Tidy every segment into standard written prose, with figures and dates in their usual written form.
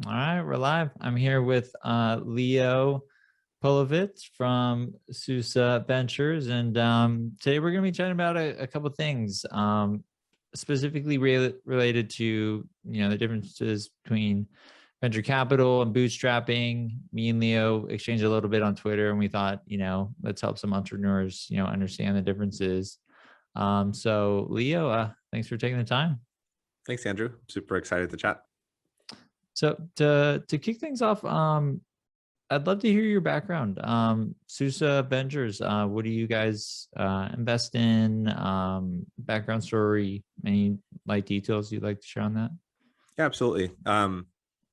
All right, we're live. I'm here with Leo Polovets from Susa Ventures, and today we're going to be chatting about a couple of things, specifically related to the differences between venture capital and bootstrapping. Me and Leo exchanged a little bit on Twitter, and we thought, let's help some entrepreneurs, understand the differences. So Leo, thanks for taking the time. Thanks, Andrew. Super excited to chat. So to kick things off, I'd love to hear your background. Susa Ventures, what do you guys invest in? Background story, any light details you'd like to share on that? Yeah, absolutely.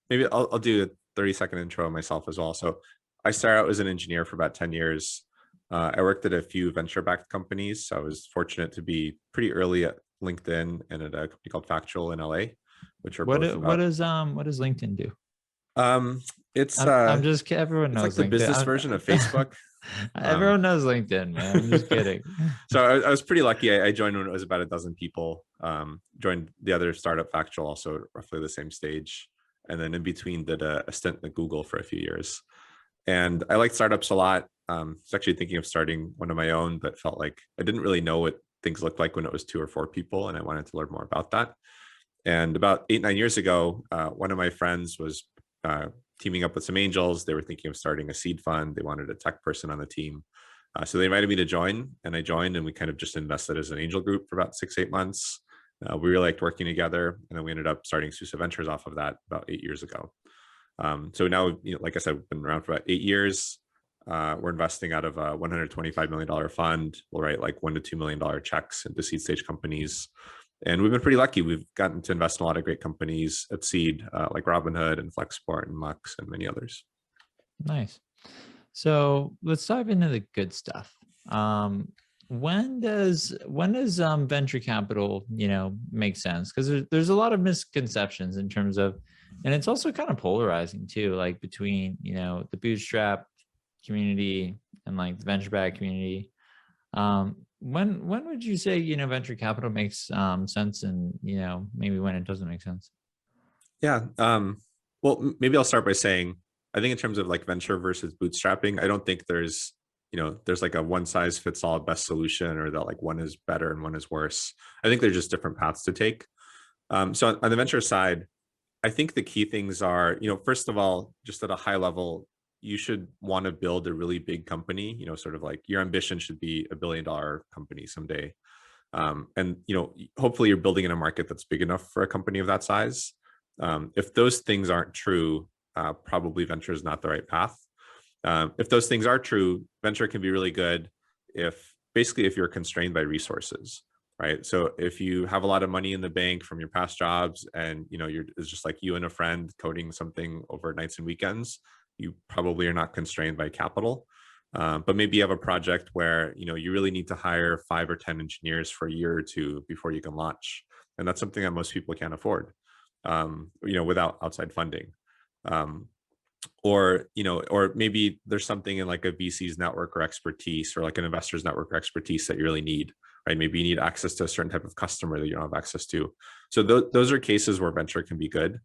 Maybe I'll do a 30-second intro of myself as well. So I started out as an engineer for about 10 years. I worked at a few venture-backed companies. So I was fortunate to be pretty early at LinkedIn and at a company called Factual in LA, which are What both about. what does LinkedIn do? It's I'm just everyone it's like knows the LinkedIn. business version of Facebook. Everyone knows LinkedIn, man. I'm just kidding. So I was pretty lucky. I joined when it was about a dozen people. Joined the other startup, Factual, also roughly the same stage. And then in between did a stint at Google for a few years. And I liked startups a lot. I was actually thinking of starting one of my own, but felt like I didn't really know what things looked like when it was 2 or 4 people. And I wanted to learn more about that. And about 8, 9 years ago, one of my friends was teaming up with some angels. They were thinking of starting a seed fund. They wanted a tech person on the team. So they invited me to join, and I joined, and we kind of just invested as an angel group for about 6, 8 months. We really liked working together, and then we ended up starting Susa Ventures off of that about 8 years ago. So now, like I said, we've been around for about 8 years. We're investing out of a $125 million fund. We'll write like $1 to $2 million checks into seed stage companies. And we've been pretty lucky. We've gotten to invest in a lot of great companies at seed, like Robinhood and Flexport and Mux and many others. Nice. So let's dive into the good stuff. When does venture capital make sense? Because there's a lot of misconceptions in terms of, and it's also kind of polarizing too, like between the bootstrap community and like the venture back community. When would you say venture capital makes sense, and maybe when it doesn't make sense? Yeah. Well, maybe I'll start by saying, I think in terms of like venture versus bootstrapping, I don't think there's like a one size fits all best solution, or that like one is better and one is worse. I think they're just different paths to take. So on the venture side, I think the key things are, first of all, just at a high level, you should want to build a really big company, sort of like your ambition should be $1 billion company someday. And, hopefully you're building in a market that's big enough for a company of that size. If those things aren't true, probably venture is not the right path. If those things are true, venture can be really good if you're constrained by resources, right? So if you have a lot of money in the bank from your past jobs, and it's just like you and a friend coding something over nights and weekends, you probably are not constrained by capital. But maybe you have a project where you really need to hire 5 or 10 engineers for a year or 2 before you can launch, and that's something that most people can't afford, without outside funding. Or maybe there's something in like a VC's network or expertise, or like an investor's network or expertise that you really need, right? Maybe you need access to a certain type of customer that you don't have access to. So those are cases where venture can be good.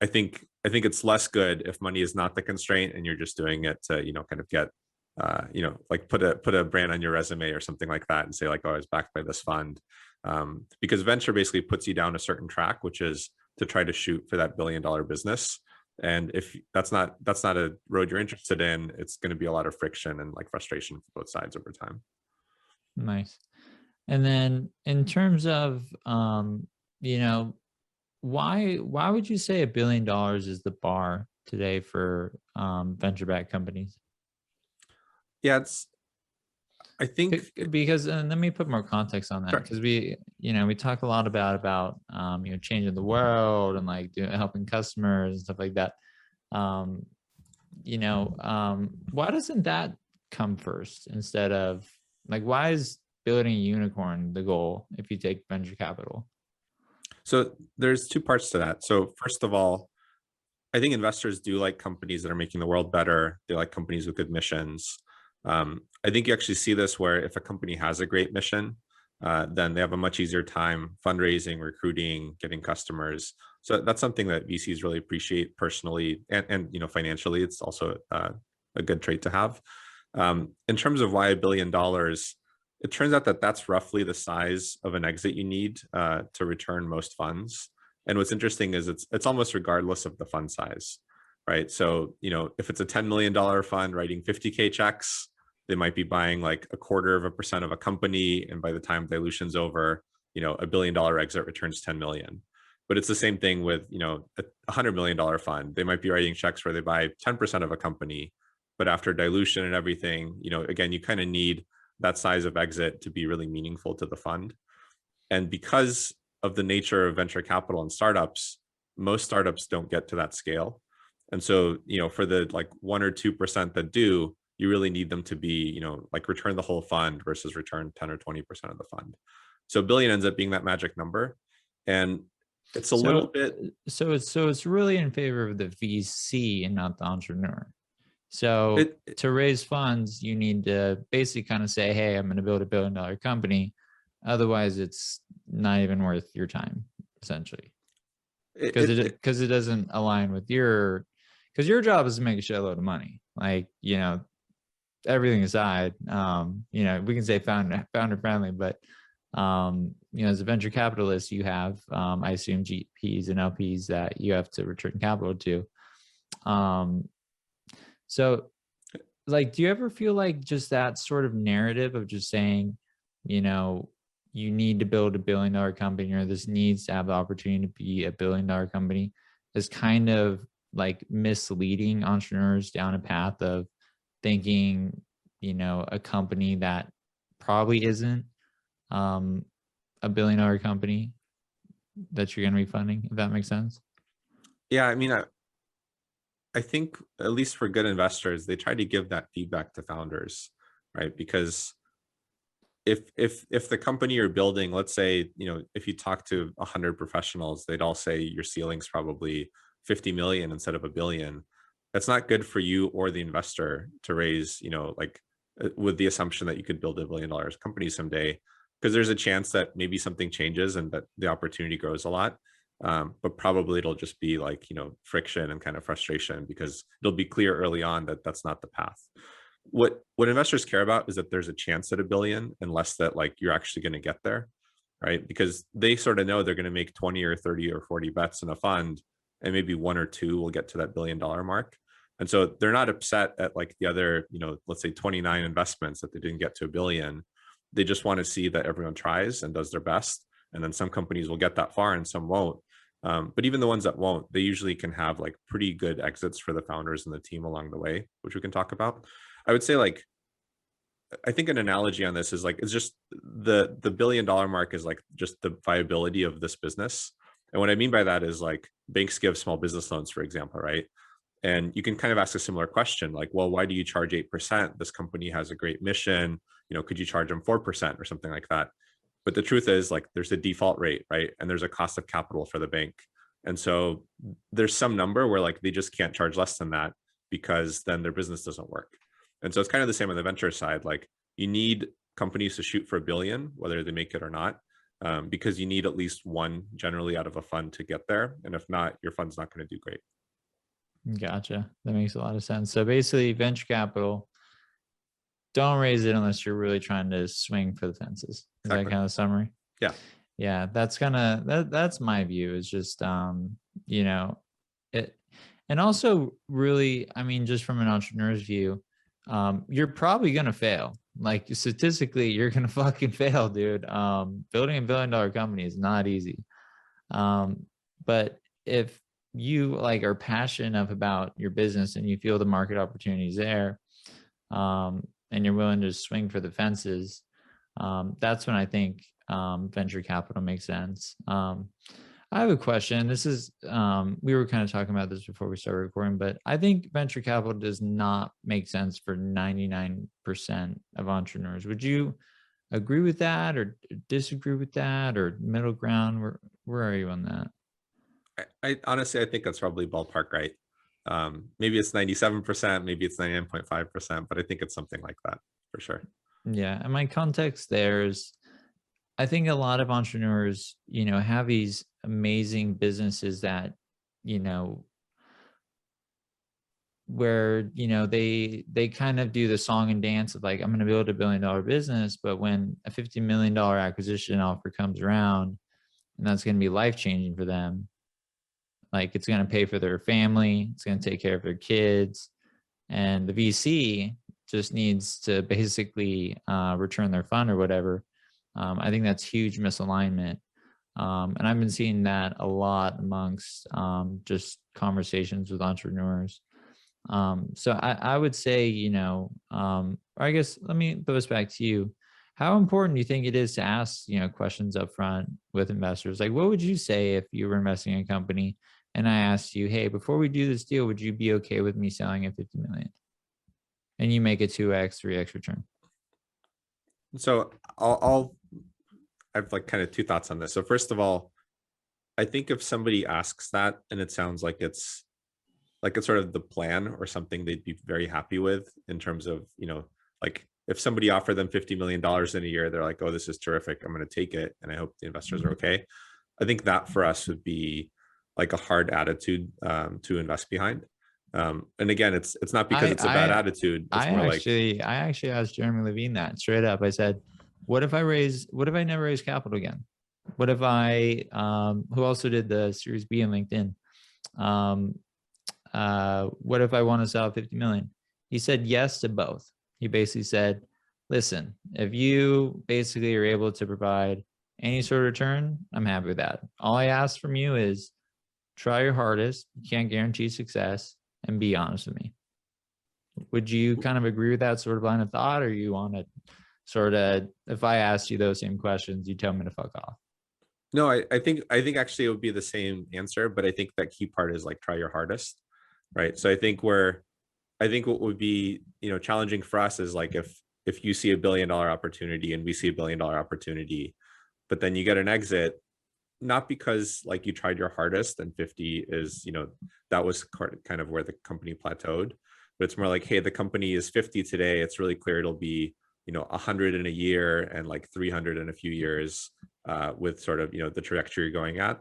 I think it's less good if money is not the constraint and you're just doing it to kind of get like put a brand on your resume or something like that, and say like, oh, I was backed by this fund. Because venture basically puts you down a certain track, which is to try to shoot for that $1 billion business. And if that's not a road you're interested in, it's going to be a lot of friction and like frustration for both sides over time. Nice. And then in terms of why would you say $1 billion is the bar today for venture backed companies? Yeah, I think because, and let me put more context on that, because we talk a lot about changing the world and like helping customers and stuff like that. Why doesn't that come first instead of like, why is building a unicorn the goal if you take venture capital? So there's 2 parts to that. So first of all, I think investors do like companies that are making the world better. They like companies with good missions. I think you actually see this where if a company has a great mission, then they have a much easier time fundraising, recruiting, getting customers. So that's something that VCs really appreciate personally and financially. It's also a good trait to have. In terms of why $1 billion, it turns out that that's roughly the size of an exit you need to return most funds. And what's interesting is it's almost regardless of the fund size, right? So if it's a $10 million fund writing 50K checks, they might be buying like 0.25% of a company, and by the time dilution's over, $1 billion exit returns 10 million. But it's the same thing with a $100 million fund. They might be writing checks where they buy 10% of a company, but after dilution and everything, again, you kind of need that size of exit to be really meaningful to the fund. And because of the nature of venture capital and startups, most startups don't get to that scale. And so, for the like 1 or 2% that do, you really need them to be, like return the whole fund versus return 10 or 20% of the fund. So billion ends up being that magic number. And it's a little bit. So it's really in favor of the VC and not the entrepreneur. So to raise funds, you need to basically kind of say, hey, I'm going to build $1 billion company. Otherwise, it's not even worth your time, essentially. Because it doesn't align with because your job is to make a shitload of money. Like, everything aside, we can say founder friendly, but as a venture capitalist, you have, I assume, GPs and LPs that you have to return capital to. So, like, do you ever feel like just that sort of narrative of just saying, you need to build $1 billion company, or this needs to have the opportunity to be $1 billion company, is kind of like misleading entrepreneurs down a path of thinking, a company that probably isn't $1 billion company that you're going to be funding, if that makes sense? Yeah, I mean, I think at least for good investors, they try to give that feedback to founders, right? Because if the company you're building, let's say, if you talk to 100 professionals, they'd all say your ceiling's probably 50 million instead of $1 billion. That's not good for you or the investor to raise, with the assumption that you could build $1 billion company someday, because there's a chance that maybe something changes and that the opportunity grows a lot. But probably it'll just be like, friction and kind of frustration, because it'll be clear early on that that's not the path. What investors care about is that there's a chance at $1 billion, unless that like you're actually going to get there, right? Because they sort of know they're going to make 20 or 30 or 40 bets in a fund, and maybe 1 or 2 will get to that $1 billion mark. And so they're not upset at like the other, let's say 29 investments that they didn't get to $1 billion. They just want to see that everyone tries and does their best. And then some companies will get that far and some won't. But even the ones that won't, they usually can have like pretty good exits for the founders and the team along the way, which we can talk about. I would say, like, I think an analogy on this is like, it's just the $1 billion mark is like just the viability of this business. And what I mean by that is like banks give small business loans, for example, right? And you can kind of ask a similar question, like, well, why do you charge 8%? This company has a great mission. Could you charge them 4% or something like that? But the truth is, like, there's a default rate, right? And there's a cost of capital for the bank. And so there's some number where like they just can't charge less than that, because then their business doesn't work. And so it's kind of the same on the venture side. Like, you need companies to shoot for $1 billion, whether they make it or not, because you need at least one generally out of a fund to get there. And if not, your fund's not going to do great. Gotcha. That makes a lot of sense. So basically, venture capital, don't raise it unless you're really trying to swing for the fences. Is Exactly. that kind of summary? Yeah. Yeah, that's kind of that's my view. Is just it, and also really, I mean, just from an entrepreneur's view, you're probably gonna fail. Like, statistically, you're gonna fucking fail, dude. Building $1 billion company is not easy. But if you like are passionate enough about your business and you feel the market opportunities there, and you're willing to swing for the fences, that's when I think venture capital makes sense. I have a question. This is, we were kind of talking about this before we started recording, but I think venture capital does not make sense for 99% of entrepreneurs. Would you agree with that, or disagree with that, or middle ground? Where are you on that? I honestly, I think that's probably ballpark right. Maybe it's 97%, maybe it's 99.5%, but I think it's something like that for sure. Yeah. And my context there is, I think a lot of entrepreneurs, have these amazing businesses that, you know, where, you know, they kind of do the song and dance of like, I'm going to build $1 billion business. But when a $50 million acquisition offer comes around, and that's going to be life changing for them, like it's going to pay for their family, it's going to take care of their kids, and the VC just needs to basically return their fund or whatever. I think that's huge misalignment. And I've been seeing that a lot amongst just conversations with entrepreneurs. So I would say, you know, or I guess let me throw this back to you. How important do you think it is to ask, you know, questions up front with investors? Like, what would you say if you were investing in a company and I asked you, hey, before we do this deal, would you be okay with me selling at 50 million? And you make a 2x, 3x return. So I have like kind of two thoughts on this. So first of all, I think if somebody asks that and it sounds like it's sort of the plan or something they'd be very happy with in terms of, you know, like if somebody offered them $50 million in a year, they're like, oh, this is terrific, I'm going to take it, and I hope the investors are okay. I think that for us would be like a hard attitude to invest behind. And again, it's not because it's a bad attitude. It's more like, I actually asked Jeremy Levine that straight up. I said, what if I never raise capital again? What if I, who also did the Series B in LinkedIn? What if I want to sell 50 million? He said yes to both. He basically said, listen, if you basically are able to provide any sort of return, I'm happy with that. All I ask from you is try your hardest. You can't guarantee success, and be honest with me. Would you kind of agree with that sort of line of thought, or you want to sort of, if I asked you those same questions, you tell me to fuck off? no, I think actually it would be the same answer, but I think that key part is like try your hardest, right? So I think what would be, you know, challenging for us is like if you see $1 billion opportunity and we see $1 billion opportunity, but then you get an exit, not because like you tried your hardest and 50 is, you know, that was kind of where the company plateaued, but it's more like, hey, the company is 50 today, it's really clear it'll be, you know, 100 in a year and like 300 in a few years, with sort of, you know, the trajectory you're going at.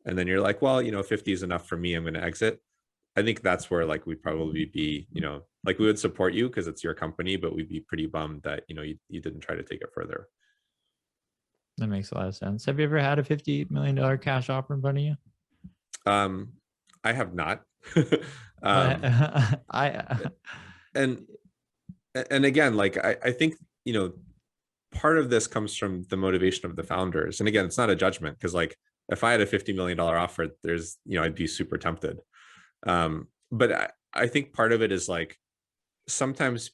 And then you're like, well, you know, 50 is enough for me, I'm going to exit. I think that's where like we'd probably be, you know, like we would support you because it's your company, but we'd be pretty bummed that, you know, you didn't try to take it further. That makes a lot of sense. Have you ever had a $50 million cash offer in front of you? I have not. I and again, like I think, you know, part of this comes from the motivation of the founders. And again, it's not a judgment, because like if I had a $50 million offer, there's, you know, I'd be super tempted. But I think part of it is like sometimes,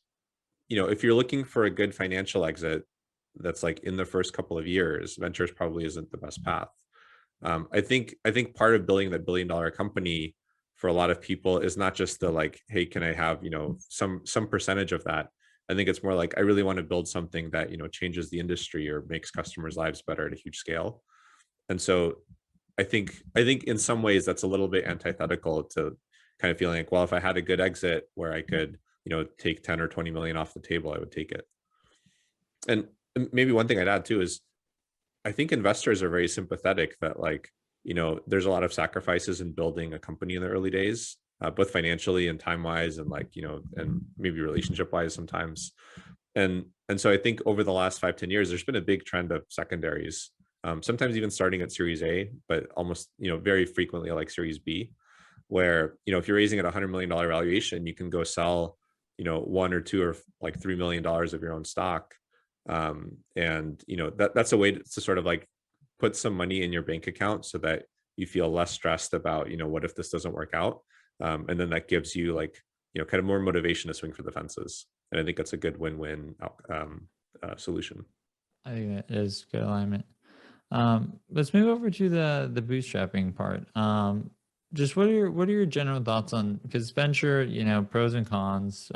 you know, if you're looking for a good financial exit that's like in the first couple of years, ventures probably isn't the best path. I think part of building that $1 billion company for a lot of people is not just the like, hey, can I have, you know, some percentage of that? I think it's more like, I really want to build something that, you know, changes the industry or makes customers' lives better at a huge scale. And so I think in some ways that's a little bit antithetical to kind of feeling like, well, if I had a good exit where I could, you know, take 10 or 20 million off the table, I would take it. And maybe one thing I'd add too is I think investors are very sympathetic that, like, you know, there's a lot of sacrifices in building a company in the early days, both financially and time wise, and like, you know, and maybe relationship wise sometimes. And so I think over the last 5-10 years, there's been a big trend of secondaries, sometimes even starting at Series A, but almost, you know, very frequently like Series B, where, you know, if you're raising at $100 million valuation, you can go sell, you know, 1 or 2 or like $3 million of your own stock. And, you know, that's a way to sort of like put some money in your bank account so that you feel less stressed about, you know, what if this doesn't work out? And then that gives you like, you know, kind of more motivation to swing for the fences. And I think that's a good win-win solution. think that is good alignment. Let's move over to the bootstrapping part. Just what are your general thoughts on, because venture, you know, pros and cons.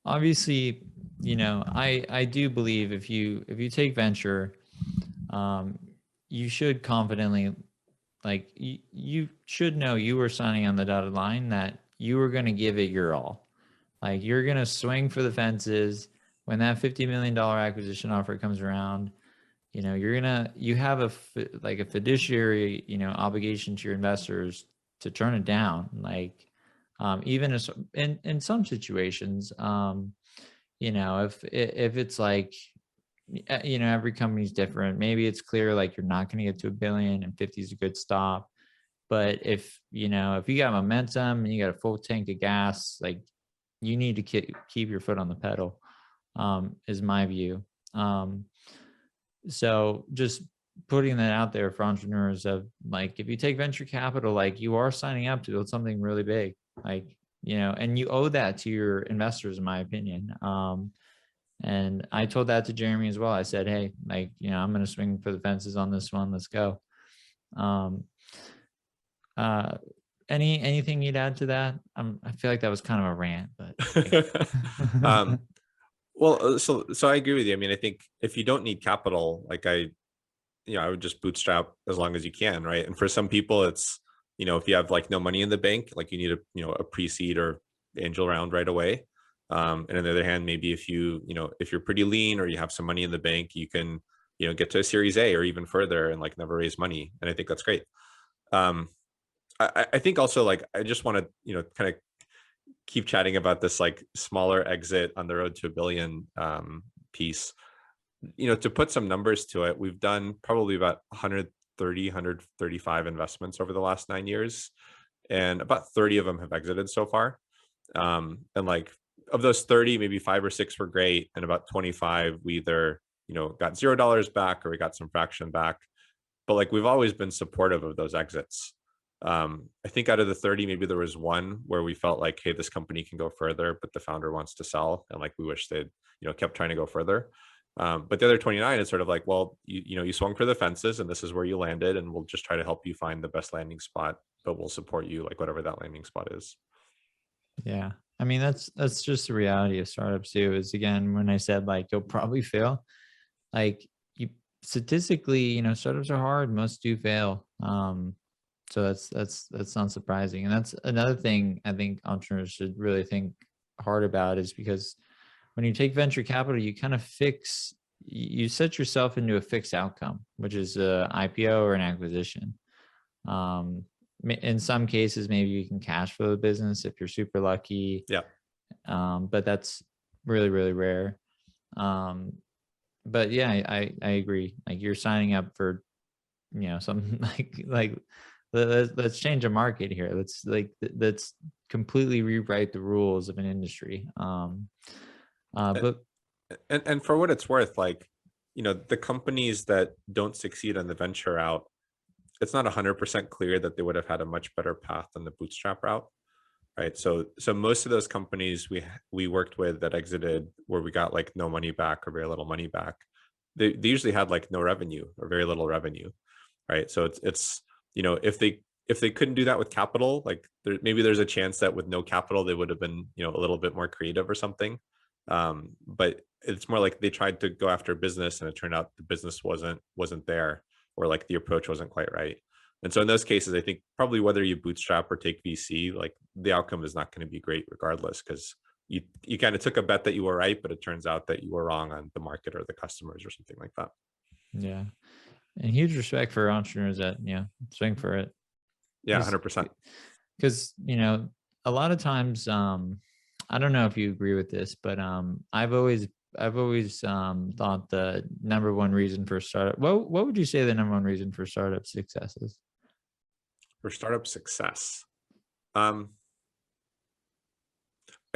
Obviously, you know, I do believe if you take venture, you should confidently, like you should know you were signing on the dotted line, that you were going to give it your all. Like you're going to swing for the fences when that $50 million acquisition offer comes around. you have like a fiduciary, obligation to your investors to turn it down. Like, even in some situations, if it's like, every company's different. Maybe it's clear, like, you're not going to get to 1 billion and 50 is a good stop. But if you got momentum and you got a full tank of gas, like, you need to keep your foot on the pedal, is my view. So just putting that out there for entrepreneurs of, like, if you take venture capital, like, you are signing up to build something really big, like, and you owe that to your investors, in my opinion. And I told that to Jeremy as well. I said, hey, like, I'm going to swing for the fences on this one. Let's go. Anything you'd add to that? I feel like that was kind of a rant, but Well, so I agree with you. I mean, I think if you don't need capital, like I would just bootstrap as long as you can, right? And for some people, it's, if you have like no money in the bank, like you need a pre-seed or angel round right away. And on the other hand, maybe if if you're pretty lean or you have some money in the bank, you can, get to a Series A or even further and like never raise money. And I think that's great. I think also, like, I just want to, kind of keep chatting about this like smaller exit on the road to 1 billion piece. To put some numbers to it, we've done probably about 130, 135 investments over the last 9 years, and about 30 of them have exited so far. And like, of those 30, maybe 5 or 6 were great, and about 25 we either got $0 back or we got some fraction back. But like, we've always been supportive of those exits. I think out of the 30, maybe there was one where we felt like, hey, this company can go further, but the founder wants to sell, and like, we wish they'd kept trying to go further. But the other 29 is sort of like, well, you swung for the fences and this is where you landed, and we'll just try to help you find the best landing spot, but we'll support you, like, whatever that landing spot is. Yeah. I mean, that's just the reality of startups too, is, again, when I said, like, you'll probably fail, like, you statistically, startups are hard, most do fail. So that's not surprising. And that's another thing I think entrepreneurs should really think hard about, is because when you take venture capital, you kind of you set yourself into a fixed outcome, which is a IPO or an acquisition. In some cases, maybe you can cash flow the business if you're super lucky. Yeah. But that's really, really rare. But yeah, I agree. Like, you're signing up for, something like let's change a market here. Let's completely rewrite the rules of an industry. But and for what it's worth, like, the companies that don't succeed on the venture route, it's not 100% clear that they would have had a much better path than the bootstrap route, right? So most of those companies we worked with that exited, where we got like no money back or very little money back, they usually had like no revenue or very little revenue, right? So it's if they couldn't do that with capital, like, maybe there's a chance that with no capital they would have been a little bit more creative or something. But it's more like they tried to go after business and it turned out the business wasn't there, or like the approach wasn't quite right. And so in those cases, I think probably whether you bootstrap or take VC, like, the outcome is not going to be great regardless, because you kind of took a bet that you were right, but it turns out that you were wrong on the market or the customers or something like that. yeah, and huge respect for entrepreneurs that swing for it. Yeah, 100%. Because a lot of times, I don't know if you agree with this, but I've always thought the number one reason for startup. What would you say the number one reason for startup success is? For startup success, I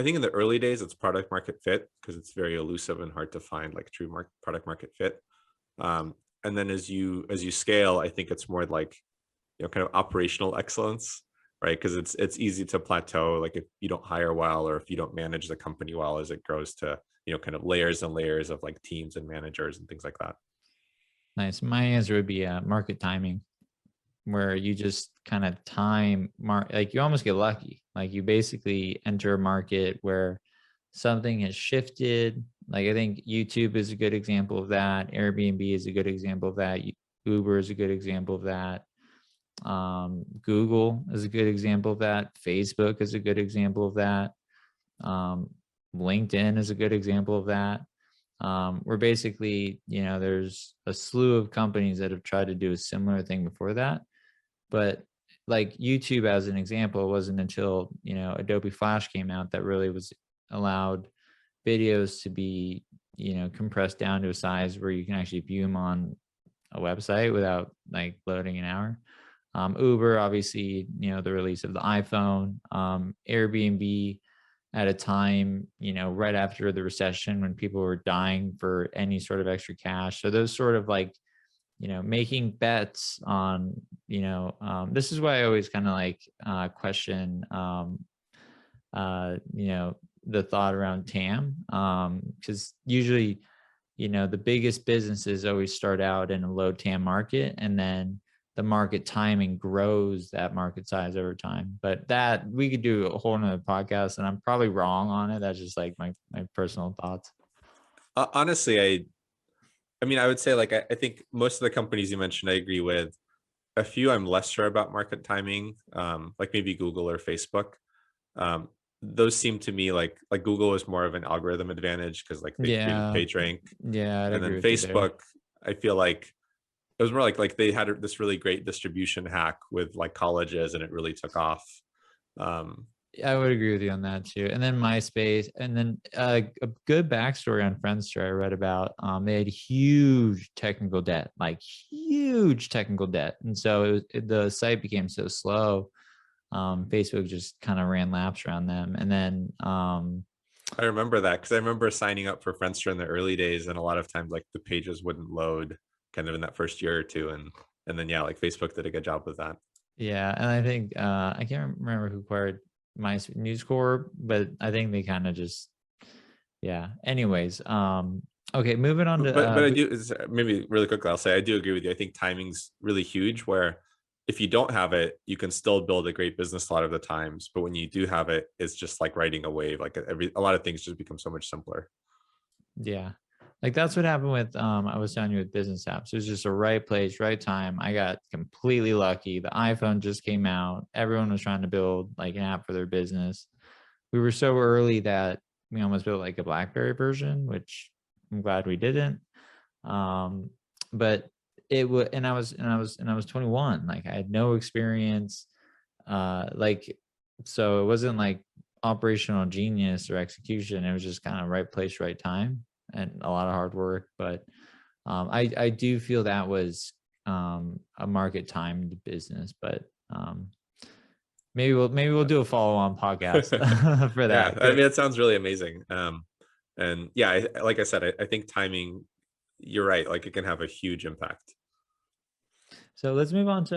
think in the early days it's product market fit, because it's very elusive and hard to find like true product market fit. And then as you scale, I think it's more like kind of operational excellence, right? Because it's easy to plateau, like, if you don't hire well or if you don't manage the company well as it grows to kind of layers and layers of like teams and managers and things like that. Nice. My answer would be market timing, where you just kind of like, you almost get lucky. Like, you basically enter a market where something has shifted. Like, I think YouTube is a good example of that. Airbnb is a good example of that. Uber is a good example of that. Google is a good example of that. Facebook is a good example of that. LinkedIn is a good example of that. where basically, there's a slew of companies that have tried to do a similar thing before that. But like YouTube, as an example, it wasn't until, Adobe Flash came out that really was allowed videos to be, compressed down to a size where you can actually view them on a website without like loading an hour. Uber, obviously, the release of the iPhone, Airbnb at a time, right after the recession when people were dying for any sort of extra cash. So those sort of like, making bets on, this is why I always kind of like question, the thought around TAM, because usually, the biggest businesses always start out in a low TAM market, and then the market timing grows that market size over time. But that we could do a whole nother podcast, and I'm probably wrong on it. That's just like my personal thoughts. Honestly, I mean, I would say like I think most of the companies you mentioned, I agree with. A few I'm less sure about market timing, like maybe Google or Facebook. Um, those seem to me like Google is more of an algorithm advantage because like they created Yeah, PageRank, yeah, I'd and agree then with you there. Facebook, I feel like it was more like they had this really great distribution hack with like colleges, and it really took off. Um, I would agree with you on that too. And then MySpace, and then a good backstory on Friendster I read about. They had huge technical debt, like huge technical debt, and so the site became so slow. Facebook just kind of ran laps around them, and then I remember that because I remember signing up for Friendster in the early days, and a lot of times like the pages wouldn't load kind of in that first year or two, and then yeah, like Facebook did a good job with that. yeah, and I think I can't remember who acquired my News Corp, but I think they kind of just yeah. Anyways, okay, moving on to But I do maybe really quickly, I'll say I do agree with you. I think timing's really huge. Where if you don't have it, you can still build a great business a lot of the times. But when you do have it, it's just like riding a wave. Like a lot of things just become so much simpler. yeah. Like that's what happened with I was telling you with business apps. It was just a right place, right time. I got completely lucky. The iPhone just came out. Everyone was trying to build like an app for their business. We were so early that we almost built like a BlackBerry version, which I'm glad we didn't. But it would, and I was 21. Like I had no experience. Like so it wasn't like operational genius or execution. It was just kind of right place, right time, and a lot of hard work. But I do feel that was a market timed business, but maybe we'll do a follow on podcast for Yeah, that. I mean, it sounds really amazing. And yeah, like I said, I think timing, you're right. Like it can have a huge impact. So let's move on to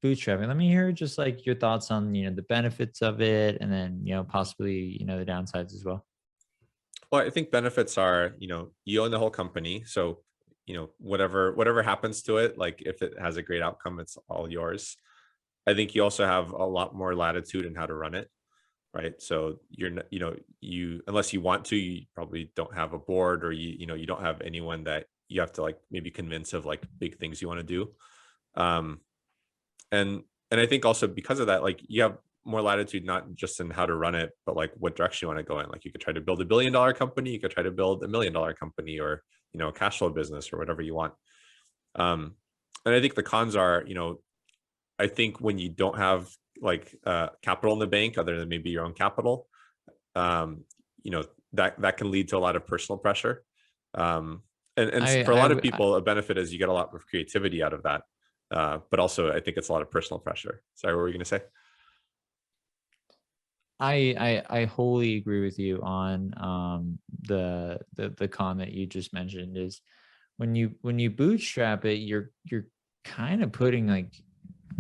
bootstrapping. Let me hear just like your thoughts on the benefits of it, and then possibly the downsides as well. Well, I think benefits are, you own the whole company. So, whatever happens to it, like if it has a great outcome, it's all yours. I think you also have a lot more latitude in how to run it, right? So you unless you want to, you probably don't have a board, or you don't have anyone that you have to like maybe convince of like big things you want to do. Um, and I think also because of that, like you have more latitude, not just in how to run it, but like what direction you want to go in. Like you could try to build $1 billion company, you could try to build $1 million company, or a cash flow business, or whatever you want. And I think the cons are, I think when you don't have like capital in the bank other than maybe your own capital, um, that can lead to a lot of personal pressure. And for a lot of people, a benefit is you get a lot of creativity out of that. But also, I think it's a lot of personal pressure. Sorry, what were you going to say? I wholly agree with you on the con that you just mentioned. Is when you bootstrap it, you're kind of putting like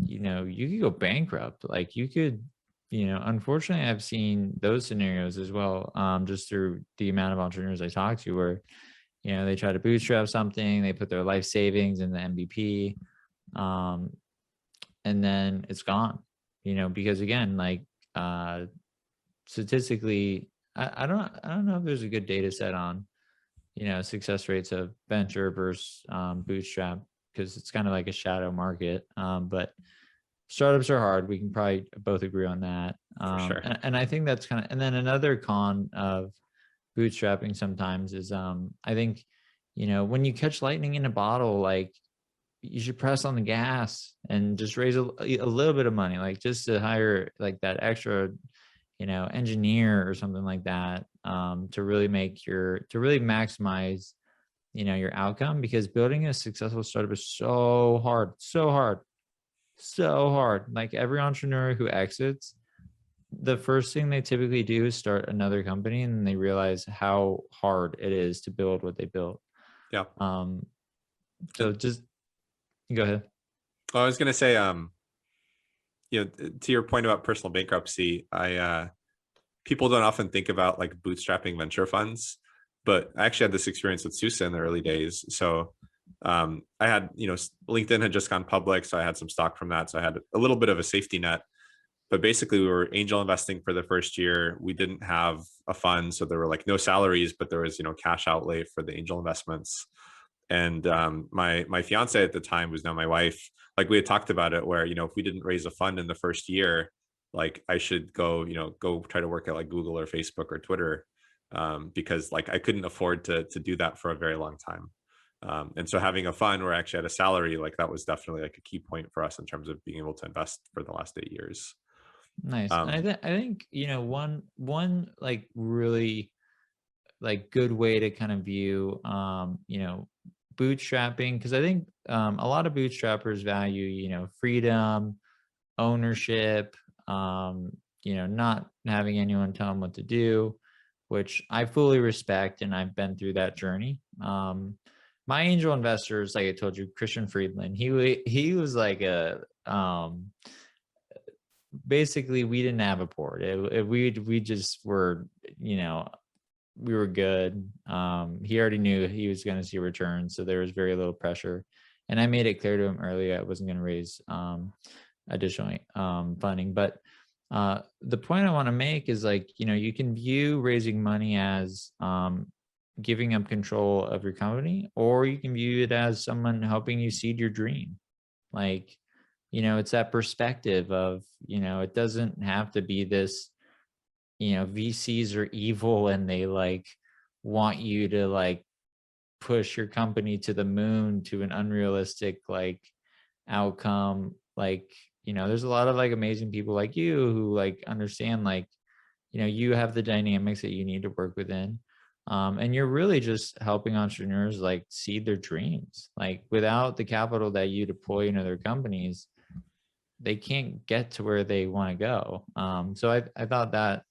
you could go bankrupt. Like you could unfortunately I've seen those scenarios as well, just through the amount of entrepreneurs I talk to, where they try to bootstrap something, they put their life savings in the MVP, and then it's gone, because again, like statistically, I don't know if there's a good data set on success rates of venture versus bootstrap, because it's kind of like a shadow market. But startups are hard. We can probably both agree on that. For sure. And I think that's kind of, and then another con of bootstrapping sometimes is I think, when you catch lightning in a bottle, like you should press on the gas and just raise a little bit of money, like just to hire like that extra, engineer or something like that, to really maximize, your outcome, because building a successful startup is so hard, so hard, so hard. Like every entrepreneur who exits, the first thing they typically do is start another company, and then they realize how hard it is to build what they built. Yeah. So just go ahead. I was gonna say, to your point about personal bankruptcy, people don't often think about like bootstrapping venture funds, but I actually had this experience with Susa in the early days. So I had, LinkedIn had just gone public, so I had some stock from that. So I had a little bit of a safety net. But basically, we were angel investing for the first year. We didn't have a fund, so there were like no salaries, but there was cash outlay for the angel investments. And my fiance at the time, was now my wife, like we had talked about it, where if we didn't raise a fund in the first year, like I should go try to work at like Google or Facebook or Twitter, because like I couldn't afford to do that for a very long time. And so having a fund where I actually had a salary, like that was definitely like a key point for us in terms of being able to invest for the last 8 years. Nice. And I think one like really like good way to kind of view bootstrapping, because I think a lot of bootstrappers value freedom, ownership, not having anyone tell them what to do, which I fully respect, and I've been through that journey. My angel investors, like I told you, Christian Friedland, he was like a basically we didn't have a board. We just were, we were good. He already knew he was going to see returns, so there was very little pressure. And I made it clear to him earlier I wasn't going to raise additional funding. But the point I want to make is like, you can view raising money as giving up control of your company, or you can view it as someone helping you seed your dream. Like, it's that perspective of, it doesn't have to be this, VCs are evil and they like want you to like push your company to the moon to an unrealistic like outcome. Like, there's a lot of like amazing people like you who like understand like, you have the dynamics that you need to work within. And you're really just helping entrepreneurs like seed their dreams. Like without the capital that you deploy into their companies, they can't get to where they want to go. So I thought that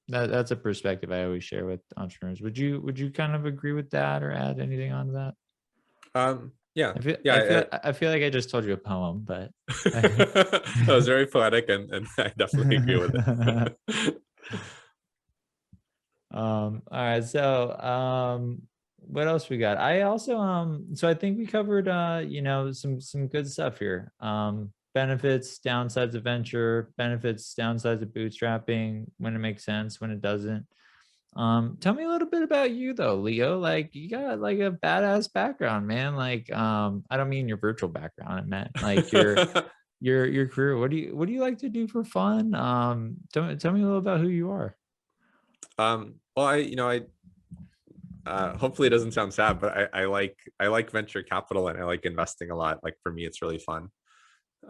that's a perspective I always share with entrepreneurs. Would you kind of agree with that or add anything on to that? Yeah. I feel like I just told you a poem, but That was very poetic, and I definitely agree with it. All right. So what else we got? I also so I think we covered some good stuff here. Benefits, downsides of venture, benefits, downsides of bootstrapping, when it makes sense, when it doesn't. Tell me a little bit about you though, Leo. Like you got like a badass background, man. Like I don't mean your virtual background, I meant like your career. What do you like to do for fun? Tell me a little about who you are. Well, hopefully it doesn't sound sad, but I like venture capital, and I like investing a lot. Like for me, it's really fun.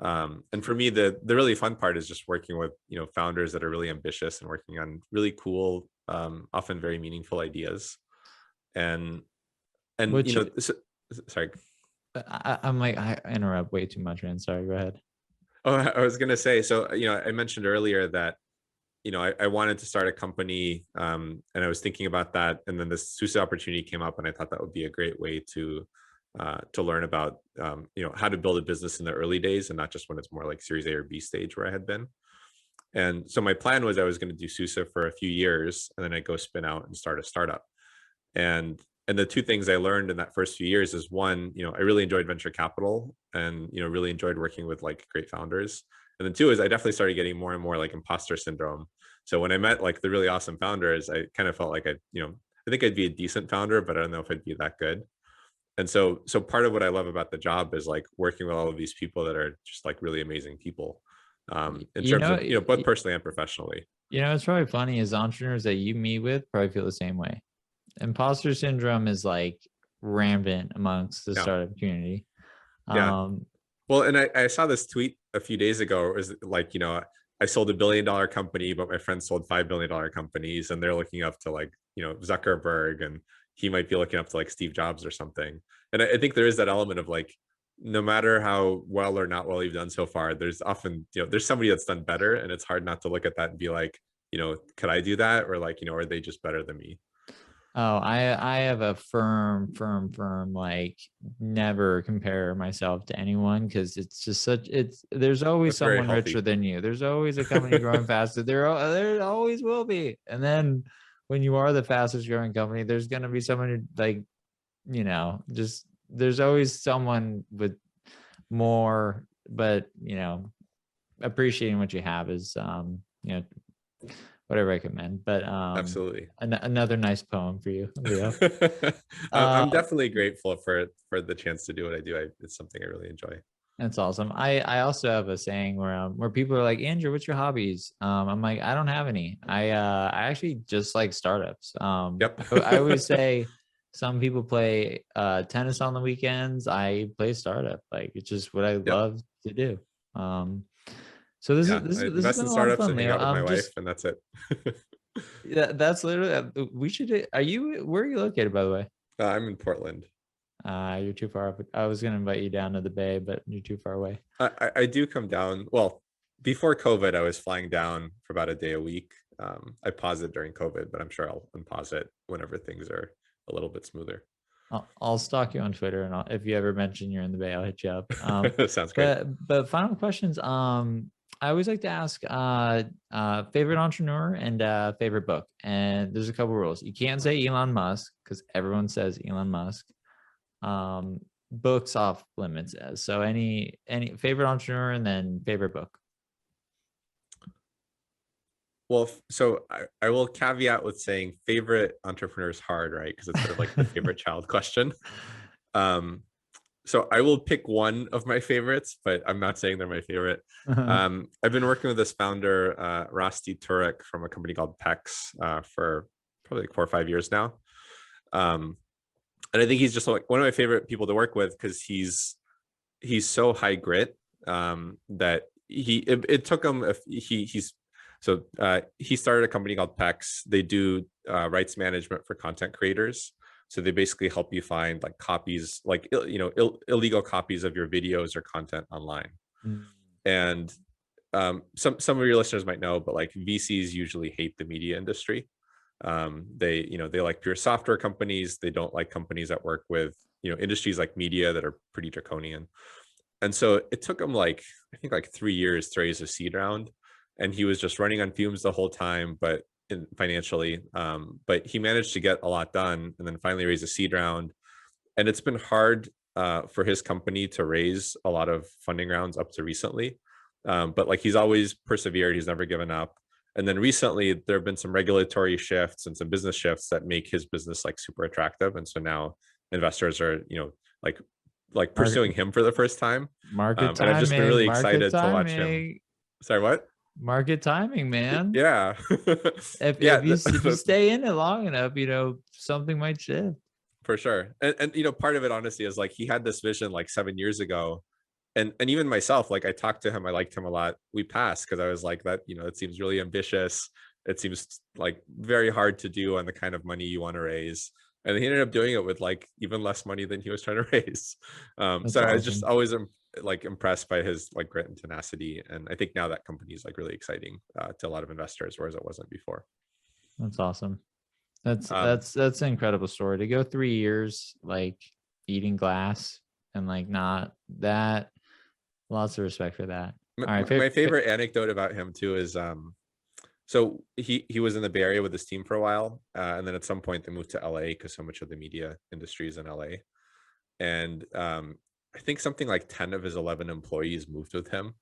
And for me, the really fun part is just working with founders that are really ambitious and working on really cool, often very meaningful ideas. And Which sorry, I'm like I interrupt way too much, man. Sorry, go ahead. Oh, I was gonna say, so I mentioned earlier that I wanted to start a company, and I was thinking about that, and then this Susa opportunity came up, and I thought that would be a great way to learn about how to build a business in the early days, and not just when it's more like Series A or B stage where I had been. And so my plan was I was going to do Susa for a few years, and then I'd go spin out and start a startup. And the two things I learned in that first few years is one, I really enjoyed venture capital, and really enjoyed working with like great founders. And then two is I definitely started getting more and more like imposter syndrome. So when I met like the really awesome founders, I kind of felt like I think I'd be a decent founder, but I don't know if I'd be that good. And so part of what I love about the job is like working with all of these people that are just like really amazing people, in terms of both personally and professionally. You know, it's probably funny is entrepreneurs that you meet with probably feel the same way. Imposter syndrome is like rampant amongst the Yeah. startup community. Yeah. Um, Well, and I saw this tweet a few days ago. It was like, I sold $1 billion company, but my friends sold $5 billion companies, and they're looking up to like, Zuckerberg, and he might be looking up to like Steve Jobs or something. And I think there is that element of like, no matter how well or not well you've done so far, there's often, there's somebody that's done better, and it's hard not to look at that and be like, could I do that? Or like, are they just better than me? oh, I have a firm like never compare myself to anyone because it's just there's always That's very someone richer healthy. than you. There's always a company growing faster. There always will be. And then when you are the fastest growing company, there's gonna be someone who like, just there's always someone with more, but appreciating what you have is what I recommend. But Absolutely. another nice poem for you, Leo. I'm Uh, definitely grateful for the chance to do what I do. It's something I really enjoy. that's awesome. I also have a saying where people are like, Andrew, what's your hobbies? I'm like, I don't have any. I actually just like startups. Yep. I always say some people play tennis on the weekends. I play startup. Like it's just what I Yep. love to do. Um, so this is Yeah. this I is this has invest been in a lot of startups fun, and hang Leo. out with my wife, Just and that's it. yeah, that's literally we should. Are you where are you located, by the way? I'm in Portland. You're too far up. I was gonna invite you down to the Bay, but you're too far away. I do come down. Well, before COVID, I was flying down for about a day a week. I paused it during COVID, but I'm sure I'll unpause it whenever things are a little bit smoother. I'll stalk you on Twitter, and if you ever mention you're in the Bay, I'll hit you up. Sounds great. But final questions. I always like to ask favorite entrepreneur and favorite book. And there's a couple rules. You can't say Elon Musk because everyone says Elon Musk. Books off limits. So any favorite entrepreneur and then favorite book. Well, so I will caveat with saying favorite entrepreneur is hard, right? Because it's sort of like the favorite child question. Um, so I will pick one of my favorites, but I'm not saying they're my favorite. I've been working with this founder, Rasti Turek, from a company called Pex for probably like 4 or 5 years now. And I think he's just like one of my favorite people to work with because he's so high grit that it took him he started a company called Pex. They do rights management for content creators. So they basically help you find like copies, like illegal copies of your videos or content online. Mm. And some of your listeners might know, but like VCs usually hate the media industry. They like pure software companies. They don't like companies that work with industries like media that are pretty draconian. And so it took him like I think like 3 years to raise a seed round, and he was just running on fumes the whole time, but financially. But he managed to get a lot done, and then finally raise a seed round. And it's been hard for his company to raise a lot of funding rounds up to recently. But like he's always persevered. He's never given up. And then recently there have been some regulatory shifts and some business shifts that make his business like super attractive. And so now investors are, like pursuing Market him for the first time. market And I've just been really market excited to watch him. timing, Sorry, what? market timing, man. Yeah. If Yeah, you stay in it long enough, something might shift. for sure. And part of it honestly is like he had this vision like 7 years ago. And even myself, like I talked to him, I liked him a lot. We passed because I was like that, it seems really ambitious. It seems like very hard to do on the kind of money you want to raise. And he ended up doing it with like even less money than he was trying to raise. That's So I was just awesome. always like impressed by his like grit and tenacity. And I think now that company is like really exciting to a lot of investors, whereas it wasn't before. That's awesome. That's Um, that's that's an incredible story to go 3 years like eating glass and like not that. Lots of respect for that. my, All right, my favorite anecdote about him too is so he was in the Bay Area with his team for a while, and then at some point they moved to LA because so much of the media industry is in LA. And I think something like 10 of his 11 employees moved with him,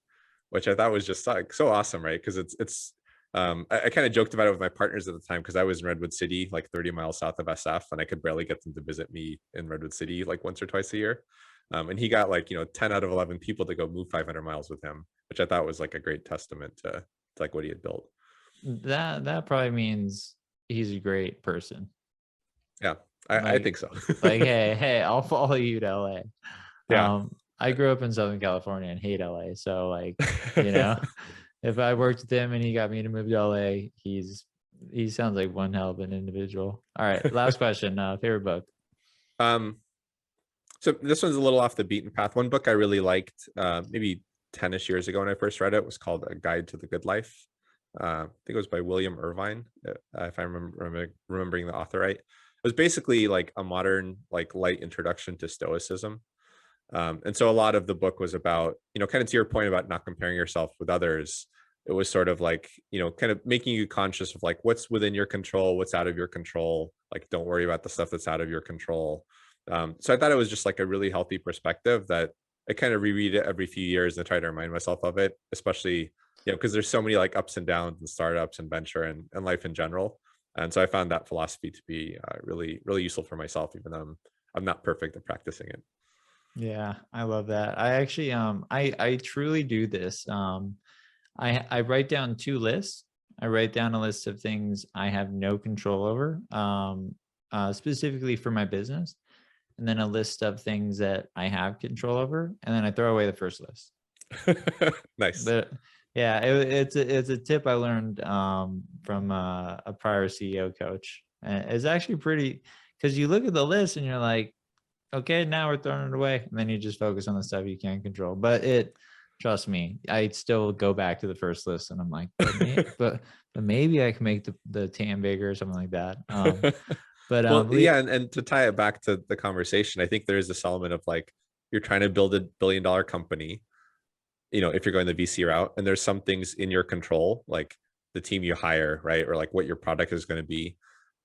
which I thought was just like so awesome, right? Because it's I kind of joked about it with my partners at the time because I was in Redwood City, like 30 miles south of SF, and I could barely get them to visit me in Redwood City like once or twice a year. And he got like 10 out of 11 people to go move 500 miles with him, which I thought was like a great testament to like what he had built. that probably means he's a great person. Yeah, I Like, think so. hey, I'll follow you to LA. Yeah. I grew up in Southern California and hate LA. So like, you know, if I worked with him and he got me to move to LA, he sounds like one hell of an individual. All right, last question. Favorite book. um, so this one's a little off the beaten path. One book I really liked, maybe 10-ish years ago when I first read it, was called A Guide to the Good Life. I think it was by William Irvine, if I remember remembering the author right. It was basically like a modern, like light introduction to Stoicism. And so a lot of the book was about, kind of to your point about not comparing yourself with others. It was sort of like, kind of making you conscious of like what's within your control, what's out of your control. Like, don't worry about the stuff that's out of your control. So I thought it was just like a really healthy perspective that I kind of reread it every few years and try to remind myself of it, especially, because there's so many like ups and downs and startups and venture and life in general. And so I found that philosophy to be really, really useful for myself, even though I'm not perfect at practicing it. Yeah, I love that. I actually I truly do this. I write down two lists. I write down a list of things I have no control over, specifically for my business, and then a list of things that I have control over, and then I throw away the first list. Nice. But yeah, it's a tip I learned from a prior CEO coach. And it's actually pretty, because you look at the list and you're like, okay, now we're throwing it away, and then you just focus on the stuff you can't control. But trust me, I still go back to the first list, and I'm like, but maybe I can make the TAM bigger or something like that. Well, yeah, and to tie it back to the conversation, I think there is this element of like you're trying to build $1 billion company, if you're going the VC route, and there's some things in your control, like the team you hire, right? Or like what your product is going to be.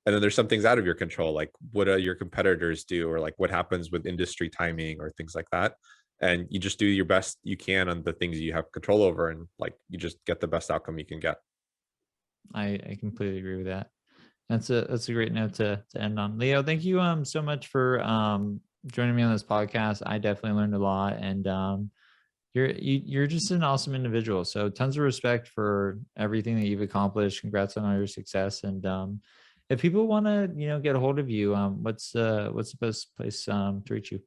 And then there's some things out of your control, like what do your competitors do, or like what happens with industry timing or things like that. And you just do your best you can on the things you have control over, and like you just get the best outcome you can get. I completely agree with that. That's a great note to end on. Leo, thank you so much for joining me on this podcast. I definitely learned a lot, and you're just an awesome individual. So tons of respect for everything that you've accomplished. Congrats on all your success. And if people want to, get a hold of you, what's the best place to reach you?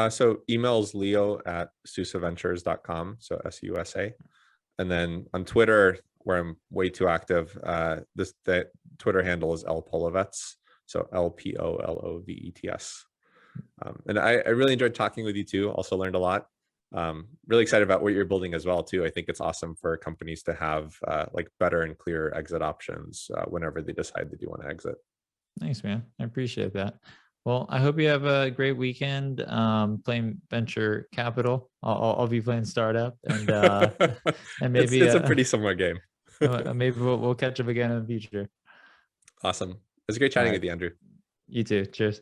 So emails leo@susaventures.com. So SUSA. And then on Twitter, where I'm way too active, the Twitter handle is Polovets. So LPOLOVETS. And I really enjoyed talking with you too. Also learned a lot. Really excited about what you're building as well too. I think it's awesome for companies to have like better and clearer exit options whenever they decide they do want to exit. Thanks, man. I appreciate that. Well, I hope you have a great weekend playing venture capital. I'll be playing startup, and and maybe it's a pretty similar game. maybe we'll catch up again in the future. Awesome. It was great All chatting right. with you, Andrew. You too. Cheers.